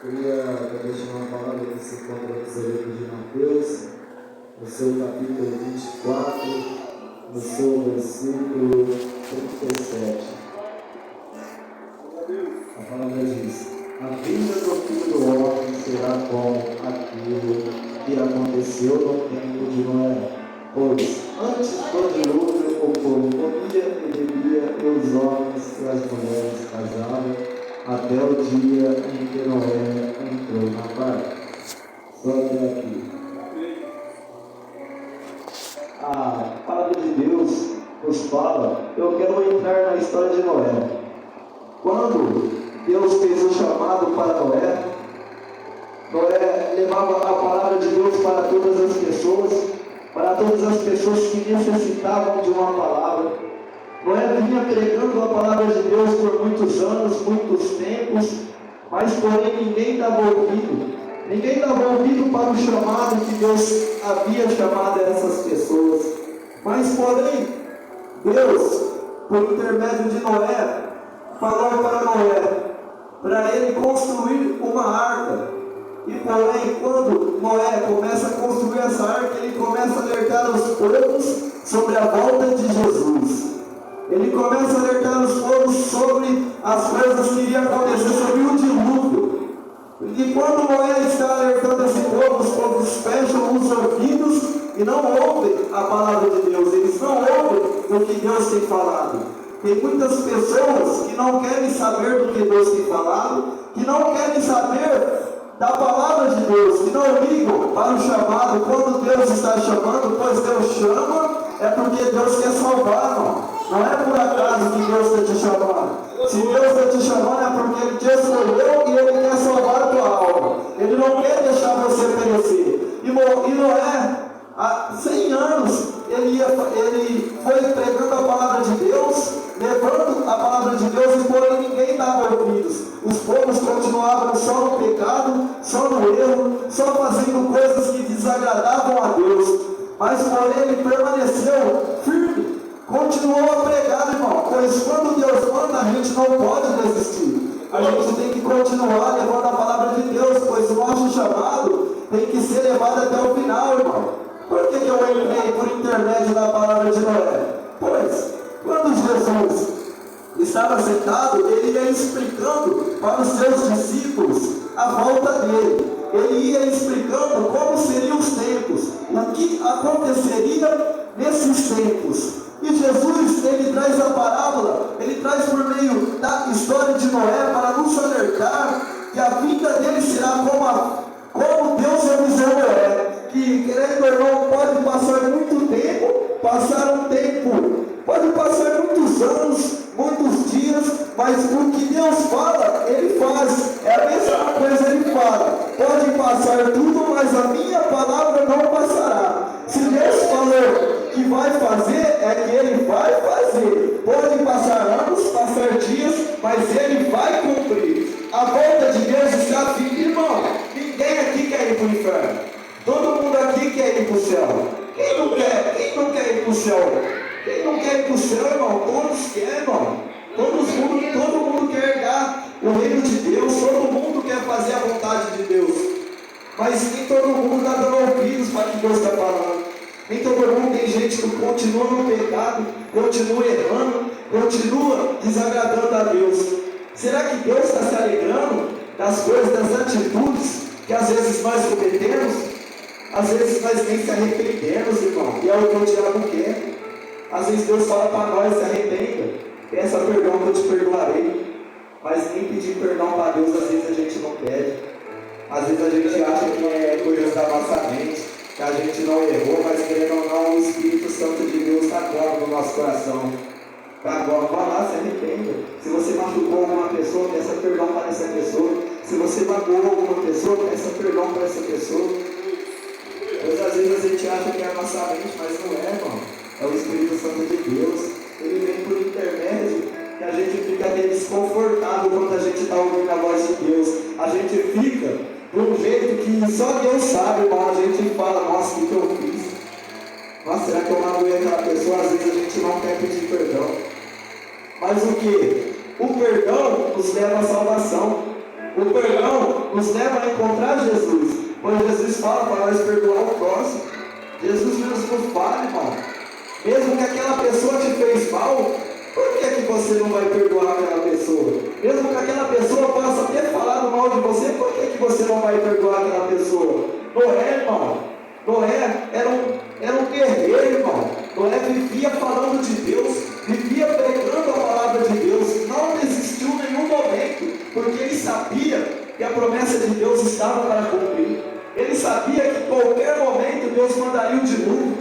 Queria deixar uma palavra que se encontra no livro de Mateus, no seu capítulo 24, no seu versículo 37. A palavra diz: a vinda do Filho do Homem será como aquilo que aconteceu no tempo de Noé. Pois, antes do dilúvio, o povo comia e bebia, e os homens e as mulheres casavam, até o dia em que Noé entrou na barca. Só até aqui. A palavra de Deus nos fala, eu quero entrar na história de Noé. Quando Deus fez o chamado para Noé, Noé levava a palavra de Deus para todas as pessoas que necessitavam de uma palavra. Noé vinha pregando a palavra de Deus por muitos anos, muitos tempos, mas porém ninguém dava ouvido. Ninguém dava ouvido para o chamado que Deus havia chamado essas pessoas. Mas porém, Deus, por intermédio de Noé, falou para Noé, para ele construir uma arca. E porém, quando Noé começa a construir essa arca, ele começa a alertar os povos sobre a volta de Jesus. Ele começa a alertar os povos sobre as coisas que iriam acontecer, sobre o dilúvio. E quando Noé está alertando esse povo, os povos fecham os ouvidos e não ouvem a palavra de Deus. Eles não ouvem o que Deus tem falado. Tem muitas pessoas que não querem saber do que Deus tem falado, que não querem saber da palavra de Deus, que não ligam para o chamado. Quando Deus está chamando, pois Deus chama, é porque Deus quer salvar, irmão. Não é por acaso que Deus está te chamando. Se Deus está te chamando, é porque Ele te escolheu e Ele quer salvar a tua alma. Ele não quer deixar você perecer. E Noé, há 100 anos, ele foi pregando a palavra de Deus, levando a palavra de Deus, e porém ninguém dava ouvidos. Os povos continuavam só no pecado, só no erro, só fazendo coisas que desagradavam a Deus. Mas porém ele permaneceu firme, continuou a pregar, irmão. Pois quando Deus manda, a gente não pode desistir. A gente tem que continuar levando a palavra de Deus, pois o nosso chamado tem que ser levado até o final, irmão. Por que eu entrei por intermédio da palavra de Noé? Pois, quando Jesus estava sentado, ele ia explicando para os seus discípulos a volta dele. Ele ia explicando como seriam os tempos, o que aconteceria nesses tempos. E Jesus, ele traz a parábola, ele traz por meio da história de Noé para nos alertar que a vida dele será como Deus avisou Noé. Que, querendo ou não, pode passar muito tempo, pode passar muitos anos, muitos dias, mas o que Deus fala, Ele faz. É a mesma coisa, Ele fala. Pode passar tudo, mas a minha palavra não passará. Se Deus falou que vai fazer, é que Ele vai fazer. Pode passar anos, passar dias, mas Ele vai cumprir. A volta de Deus está vindo, irmão. Ninguém aqui quer ir para o inferno. Todo mundo aqui quer ir para o céu. Quem não quer? Quem não quer ir para o céu? Quem não quer ir para o céu, irmão? Todos querem, irmão. Todo mundo quer herdar o reino de Deus. Todo mundo quer fazer a vontade de Deus. Mas nem todo mundo está dando ouvidos para o que Deus está falando. Nem todo mundo, tem gente que continua no pecado, continua errando, continua desagradando a Deus. Será que Deus está se alegrando das coisas, das atitudes que às vezes nós cometemos? Às vezes nós nem se arrependemos, irmão, e é o que o diabo quer. Às vezes Deus fala para nós: se arrependa, peça perdão que eu te perdoarei. Mas nem pedir perdão para Deus, às vezes a gente não pede. Às vezes a gente acha que é coisa da nossa mente, que a gente não errou, mas querendo ou não, o Espírito Santo de Deus está agora no nosso coração. Agora, vá lá, se arrependa. Se você machucou alguma pessoa, peça perdão para essa pessoa. Se você magoou alguma pessoa, peça perdão para essa pessoa. Pois às vezes a gente acha que é a nossa mente, mas não é, irmão. É o Espírito Santo de Deus. Ele vem por intermédio que a gente fica até desconfortável quando a gente está ouvindo a voz de Deus. A gente fica de um jeito que só Deus sabe, irmão. A gente fala: nossa, o que eu fiz? Nossa, será que eu magoei aquela pessoa? Às vezes a gente não quer pedir perdão. Mas o que? O perdão nos leva à salvação. O perdão nos leva a encontrar Jesus. Quando Jesus fala para nós perdoar o próximo, Jesus mesmo nos fala, irmão. Mesmo que aquela pessoa te fez mal, por que você não vai perdoar aquela pessoa? Mesmo que aquela pessoa possa ter falado mal de você, por que você não vai perdoar aquela pessoa? Noé, irmão, Noé era um guerreiro, irmão. Noé vivia falando de Deus, vivia pregando a palavra de Deus, não desistiu em nenhum momento, porque ele sabia que a promessa de Deus estava para cumprir. Ele sabia que em qualquer momento Deus mandaria o dilúvio.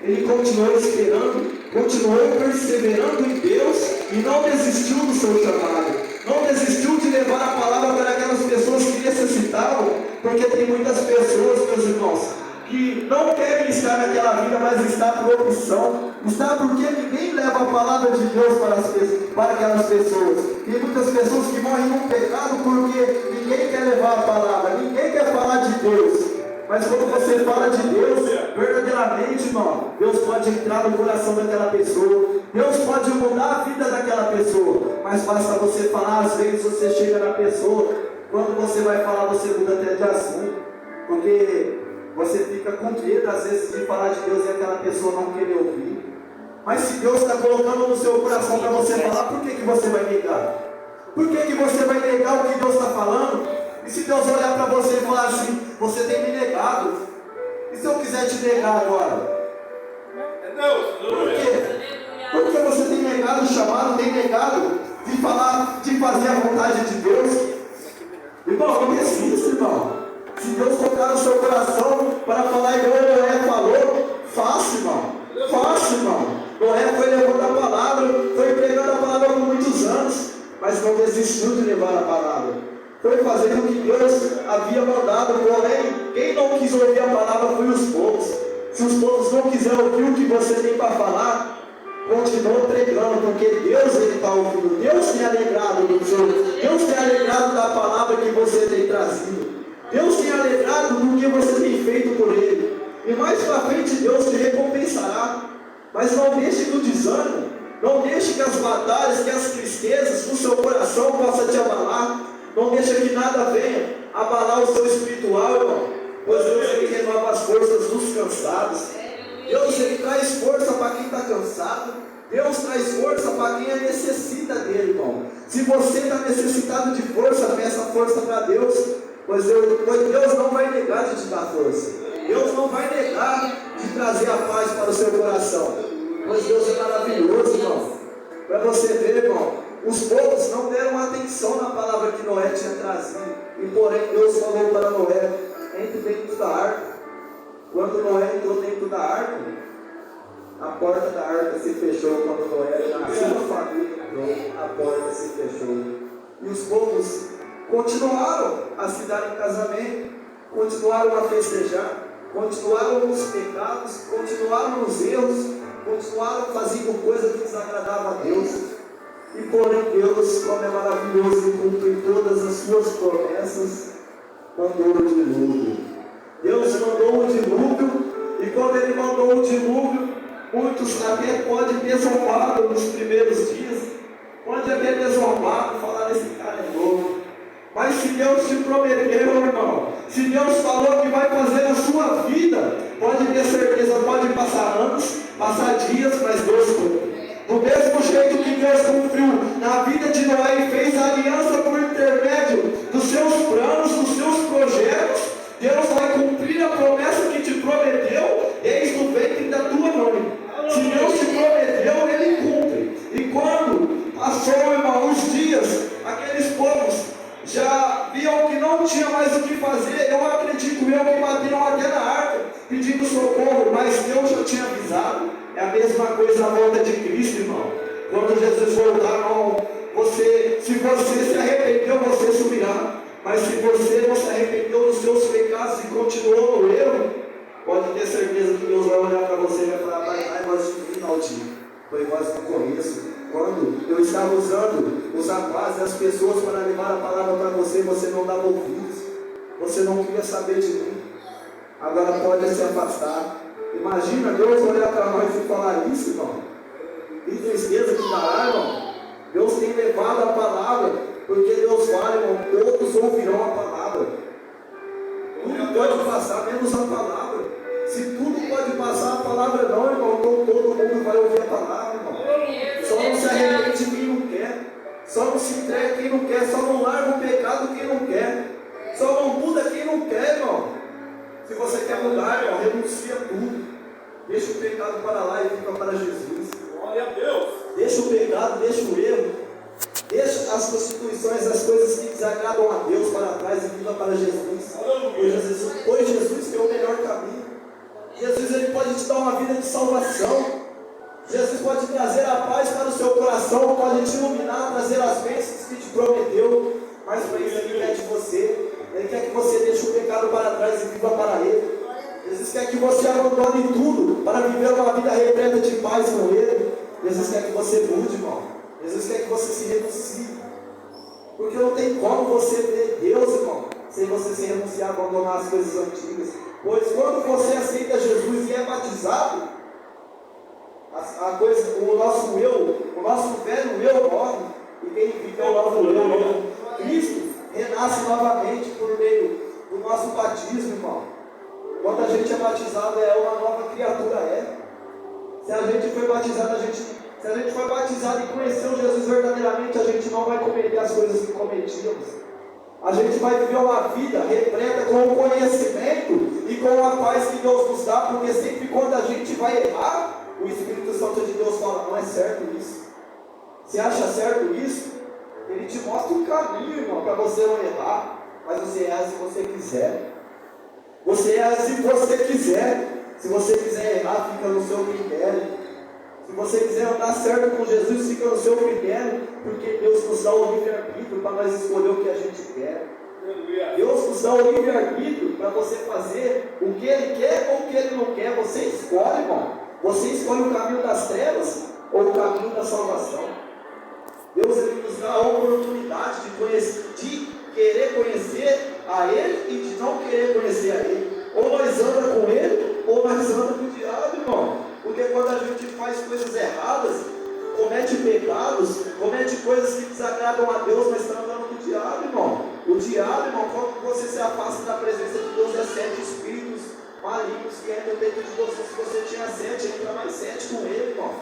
Ele continuou esperando, continuou perseverando em Deus e não desistiu do seu chamado. Não desistiu de levar a palavra para aquelas pessoas que necessitavam, porque tem muitas pessoas, meus irmãos, que não querem estar naquela vida, mas está por opção, está porque ninguém leva a palavra de Deus para aquelas pessoas. Tem muitas pessoas que morrem num pecado porque ninguém quer levar a palavra, ninguém quer falar de Deus. Mas quando você fala de Deus, verdadeiramente, irmão, Deus pode entrar no coração daquela pessoa, Deus pode mudar a vida daquela pessoa, mas basta você falar. Às vezes você chega na pessoa, quando você vai falar, você muda até de assunto, porque você fica com medo, às vezes, de falar de Deus e aquela pessoa não querer ouvir. Mas se Deus está colocando no seu coração para você falar, por que você vai negar? Por que você vai negar o que Deus está falando? E se Deus olhar para você e falar assim, você tem me negado, e se eu quiser te negar agora? Por quê? Porque você tem negado o chamado, tem negado de falar, de fazer a vontade de Deus. Irmão, não desista, irmão. Se Deus tocar no seu coração para falar igual Noé falou, faça, irmão. Faça, irmão. Noé foi levando a palavra, foi pregando a palavra por muitos anos, mas não desistiu de levar a palavra. Foi fazendo o que Deus havia mandado, porém, quem não quis ouvir a palavra foi os povos. Se os povos não quiserem ouvir o que você tem para falar, continua pregando, porque Deus está ouvindo. Deus tem alegrado do seu, Deus tem alegrado da palavra que você tem trazido. Deus tem alegrado do que você tem feito por Ele. E mais para frente Deus te recompensará. Mas não deixe do desânimo, não deixe que as batalhas, que as tristezas do seu coração possam te abalar. Não deixa que nada venha abalar o seu espiritual, irmão. Pois Deus, Ele renova as forças dos cansados. Deus, Ele traz força para quem está cansado. Deus traz força para quem necessita dele, irmão. Se você está necessitado de força, peça força para Deus. Pois Deus não vai negar de te dar força. Deus não vai negar de trazer a paz para o seu coração. Pois Deus é maravilhoso, irmão. Para você ver, irmão. Os povos não deram atenção na palavra que Noé tinha trazido. E porém Deus falou para Noé, entre dentro da arca. Quando Noé entrou dentro da arca, a porta da arca se fechou. Quando Noé, na sua família, entrou, a porta se fechou. E os povos continuaram a se dar em casamento, continuaram a festejar, continuaram nos pecados, continuaram nos erros, continuaram fazendo coisa que desagradava a Deus. E porém Deus, como é maravilhoso e cumpre todas as suas promessas, mandou o dilúvio. Deus mandou o dilúvio, e quando Ele mandou o dilúvio, muitos até podem ter zombado nos primeiros dias, pode até ter zombado, falar esse cara é novo. Mas se Deus te prometeu, irmão, se Deus falou que vai fazer na sua vida, pode ter certeza, pode passar anos, passar dias, mas Deus cumpre. Do mesmo jeito que Deus cumpriu na vida de Noé e fez a aliança por intermédio dos seus planos, dos seus projetos, Deus vai cumprir a promessa que te prometeu, eis no ventre da tua mãe. Se Deus te prometeu, Ele cumpre. E quando passou, irmão, os dias, aqueles povos já viam que não tinha mais o que fazer. Eu acredito que bateram até na arca, pedindo socorro, mas Deus já tinha avisado. É a mesma coisa na volta de Cristo, irmão. Quando Jesus voltar, irmão, se você se arrependeu, você subirá. Mas se você não se arrependeu dos seus pecados e continuou no erro, pode ter certeza que Deus vai olhar para você e vai falar, vai, voz de Rinaldinho. Foi voz do começo. Quando eu estava usando os rapazes, as pessoas para levar a palavra para você, você não dava ouvidos. Você não queria saber de mim. Agora pode se afastar. Imagina Deus olhar para nós e falar isso, irmão. Que tristeza que dará, irmão. Deus tem levado a palavra, porque Deus fala, irmão, todos ouvirão a palavra. Deixa o pecado para lá e fica para Jesus. Glória a Deus. Deixa o pecado, deixa o erro. Deixa as prostituições, as coisas que desagradam a Deus para trás e viva para Jesus. Pois Jesus tem o melhor caminho. Jesus ele pode te dar uma vida de salvação. Jesus pode trazer a paz para o seu coração, pode te iluminar, trazer as bênçãos que te prometeu. Mas para isso Ele quer de você. Ele quer que você deixe o pecado para trás e viva para Ele. Jesus quer que você abandone tudo para viver uma vida repleta de paz com Ele. Jesus quer que você mude, irmão. Jesus quer que você se renuncie. Porque não tem como você ver Deus, irmão, sem você se renunciar, abandonar as coisas antigas. Pois quando você aceita Jesus e é batizado, o nosso eu, o nosso velho eu morre, e quem vive é o novo eu. Cristo renasce novamente por meio do nosso batismo, irmão. Quando a gente é batizado, é uma nova criatura, Se a gente foi batizado, se a gente foi batizado e conheceu Jesus verdadeiramente, a gente não vai cometer as coisas que cometíamos. A gente vai viver uma vida repleta com o conhecimento e com a paz que Deus nos dá, porque sempre quando a gente vai errar, o Espírito Santo de Deus fala, não é certo isso. Você acha certo isso? Ele te mostra um caminho, irmão, para você não errar. Mas você erra se você quiser. Você erra se você quiser. Se você quiser errar, fica no seu critério. Se você quiser andar certo com Jesus, fica no seu critério. Porque Deus nos dá o livre-arbítrio para nós escolher o que a gente quer. Deus nos dá o livre-arbítrio para você fazer o que Ele quer ou o que Ele não quer. Você escolhe, irmão. Você escolhe o caminho das trevas ou o caminho da salvação. Deus ele nos dá a oportunidade de querer conhecer a Ele e de não querer conhecer a Ele. Ou nós andamos com Ele, ou nós andamos com o diabo, irmão. Porque quando a gente faz coisas erradas, comete pecados, comete coisas que desagradam a Deus, nós estamos andando com o diabo, irmão. O diabo, irmão, quando você se afasta da presença de Deus, é 7 espíritos malignos que entram dentro de você. Se você tinha 7, entra mais 7 com ele, irmão.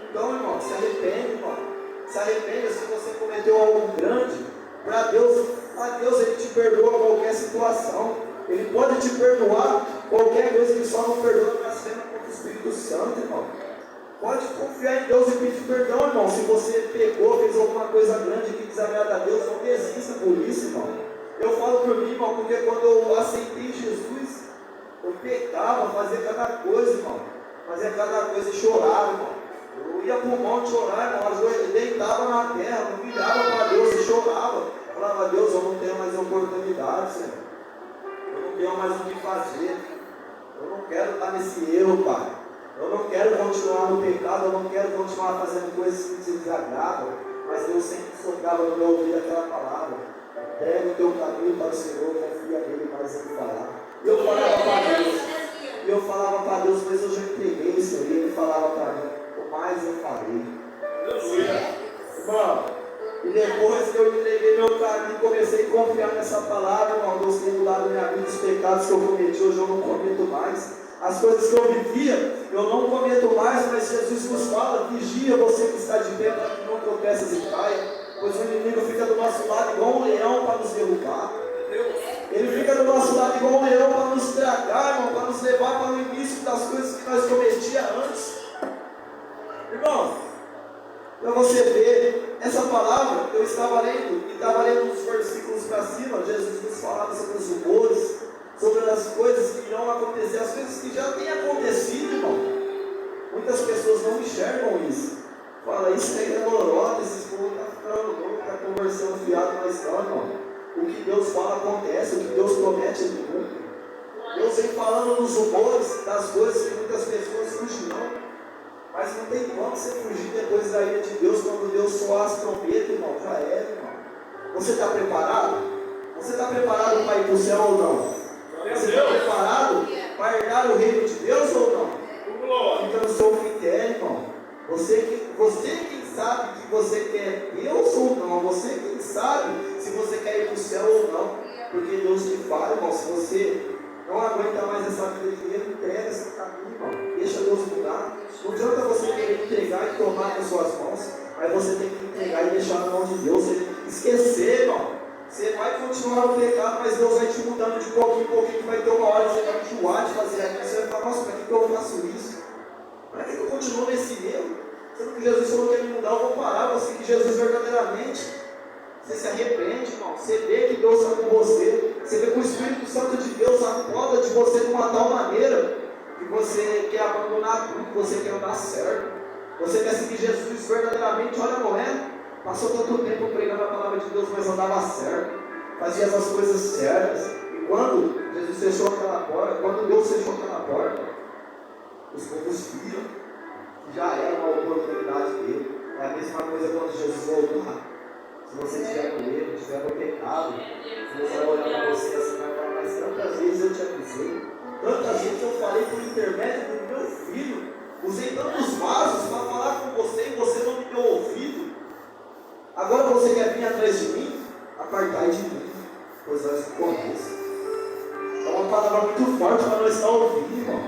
Então, irmão, se arrepende, irmão. Se arrependa se você cometeu algo grande. Para Deus, Ele te perdoa qualquer situação. Ele pode te perdoar qualquer coisa, que só não perdoa blasfêmia contra o Espírito Santo, irmão. Pode confiar em Deus e pedir perdão, irmão. Se você pecou, fez alguma coisa grande que desagrada a Deus, não desista por isso, irmão. Eu falo por mim, irmão, porque quando eu aceitei Jesus, eu pecava, fazia cada coisa, irmão. Fazia cada coisa e chorava, irmão. Eu ia para o monte chorar, irmão. Ajoelhava, deitava na terra, humilhava para Deus e chorava. Falava, Deus, eu não tenho mais oportunidade, Senhor. Eu não tenho mais o que fazer. Eu não quero estar nesse erro, Pai. Eu não quero continuar no pecado, eu não quero continuar fazendo coisas que te desagradam. Mas Deus sempre socava no meu ouvido aquela palavra. Entrega o teu caminho para o Senhor, confia nele, mas Ele fará. Eu falava para Deus, mas eu já entreguei, Senhor. E Ele falava para mim, o mais eu farei. Irmão, e depois que eu entreguei meu caminho e comecei a confiar nessa palavra, irmão, Deus tem mudado minha vida, os pecados que eu cometi, hoje eu não cometo mais. As coisas que eu vivia, eu não cometo mais, mas Jesus nos fala, vigia você que está de pé para que não tropeças e caia, pois o inimigo fica do nosso lado igual um leão para nos derrubar. Ele fica do nosso lado igual um leão para nos tragar, irmão, para nos levar para o início das coisas que nós cometíamos antes. Irmão, para você ver, essa palavra eu estava lendo, e estava lendo uns versículos para cima, Jesus nos falava sobre os rumores, sobre as coisas que irão acontecer, as coisas que já têm acontecido, irmão. Muitas pessoas não enxergam isso. Fala, isso aí é lorota, esses povos estão ficando louco, está conversando fiado, mas não, irmão. O que Deus fala acontece, o que Deus promete Ele cumpre. Deus vem falando nos rumores, das coisas que muitas pessoas fugirão. Mas não tem como você fugir depois da ira de Deus, quando Deus soar as trombetas, irmão. Já era, irmão. Você está preparado? Você está preparado para ir para o céu ou não? Você está preparado para herdar o reino de Deus ou não? Fica no seu critério, irmão. Você quem sabe que você quer Deus ou não. Você quem sabe se você quer ir para o céu ou não. Porque Deus te fala, irmão. Se você não aguenta mais essa vida de Deus, entrega esse caminho, irmão. Deixa Deus mudar. Não adianta você querer entregar e tomar nas suas mãos. Mas você tem que entregar e deixar na mão de Deus. Você esquecer, irmão. Você vai continuar continuar no pecado, mas Deus vai te mudando de pouquinho em pouquinho, vai ter uma hora que você vai enjoar de fazer aquilo, você vai falar, nossa, para que eu faço isso? Para que eu continuo nesse erro? Sendo que Jesus falou que ia me mudar, eu vou parar, você que Jesus verdadeiramente. Você se arrepende, irmão. Você vê que Deus está com você. Você vê que o Espírito Santo de Deus apoda de você de uma tal maneira que você quer abandonar tudo, que você quer andar certo. Você quer seguir Jesus verdadeiramente. Olha, não é? Passou tanto tempo pregando a palavra de Deus, mas andava certo. Fazia as coisas certas. E quando Jesus fechou aquela porta, quando Deus fechou aquela porta, os povos viram que já era uma oportunidade dele. É a mesma coisa quando Jesus voltar. Se você estiver no erro, estiver no pecado, Deus vai olhar para você assim, vai falar, mas tantas vezes eu te avisei, tantas vezes eu falei por intermédio do meu filho, usei tantos vasos para falar com você e você não me deu ouvido. Agora você quer vir atrás de mim? Apartai de mim, pois vai se conhecer. É uma palavra muito forte para nós estar ouvindo, irmão.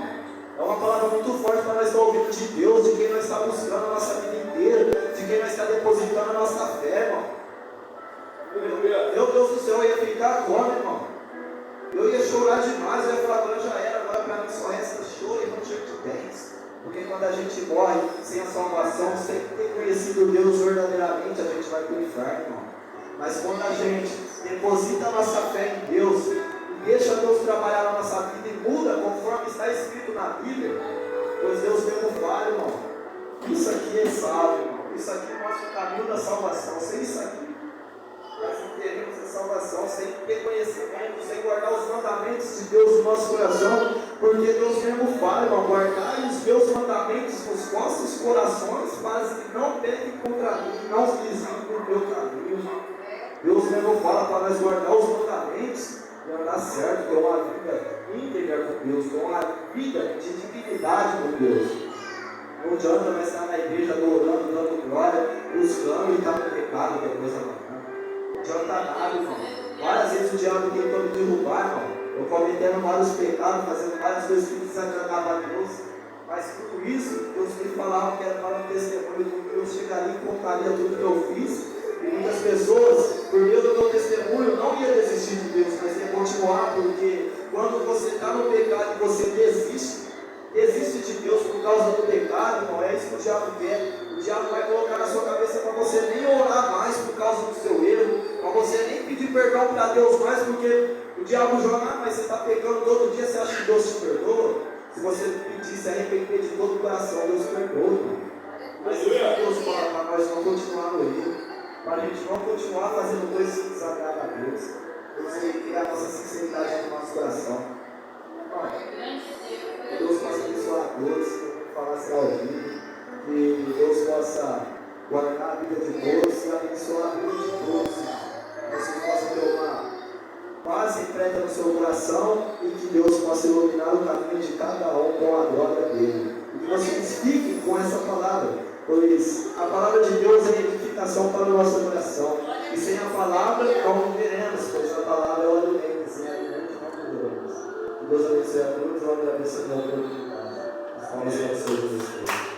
É uma palavra muito forte para nós estar ouvindo de Deus, de quem nós está buscando a nossa vida inteira, de quem nós está depositando a nossa fé, irmão. Meu Deus do céu, eu ia ficar como, irmão? Eu ia chorar demais, eu ia falar, agora já era, agora para mim só resta choro e ranger de dentes. Porque quando a gente morre sem a salvação, sem ter conhecido Deus verdadeiramente, a gente vai para o inferno, irmão. Mas quando a gente deposita a nossa fé em Deus e deixa Deus trabalhar na nossa vida e muda conforme está escrito na Bíblia, pois Deus mesmo fala, irmão, isso aqui é salvo, irmão. Isso aqui mostra o caminho da salvação. Sem isso aqui, nós não teremos a salvação, sem ter conhecimento, sem guardar os mandamentos de Deus no nosso coração, porque Deus mesmo fala, irmão, guardai os meus mandamentos nos vossos corações, para que não pequem contra mim, não se desviem do meu caminho. Deus mesmo fala para nós guardar os mandamentos e andar certo, ter uma vida íntegra com Deus, ter uma vida de dignidade com Deus. Não adianta nós estar na igreja adorando, dando glória, buscando e estar no pecado depois da manhã. Não adianta nada, irmão. Várias vezes o diabo tentou me derrubar, irmão. Eu cometendo vários pecados, fazendo várias coisas que desagradavam a Deus. Mas tudo isso, Deus me falava que era para um testemunho, que eu chegaria e contaria tudo que eu fiz. E muitas pessoas, por meio do meu testemunho, não ia desistir de Deus, mas ia continuar, porque quando você está no pecado e você desiste de Deus por causa do pecado, irmão, é isso que o diabo quer. O diabo vai colocar na sua cabeça para você nem orar mais por causa do seu erro, para você nem pedir perdão para Deus mais, porque o diabo joga, mas você está pecando todo dia, você acha que Deus te perdoa? Se você pedir, se arrepender de todo o coração, Deus perdoa. Mas Deus fala para nós não continuar no erro, para a gente não continuar fazendo coisas que desagradam a Deus. Deus quer a nossa sinceridade no nosso coração. Que Deus possa abençoar a todos, que falar ser ouvido, que Deus possa guardar a vida de todos e abençoar a vida de todos. Que vocês possam ter uma paz secreta no seu coração e que Deus possa iluminar o caminho de cada um com a glória dele. E que vocês fiquem com essa palavra, pois a palavra de Deus é edificação para o nosso coração. E sem a palavra não viveremos, pois a palavra é o alimento, sem alimento não viveremos. Que Deus abençoe a todos, eu agradeço a minha oportunidade. Vamos abençoar Jesus.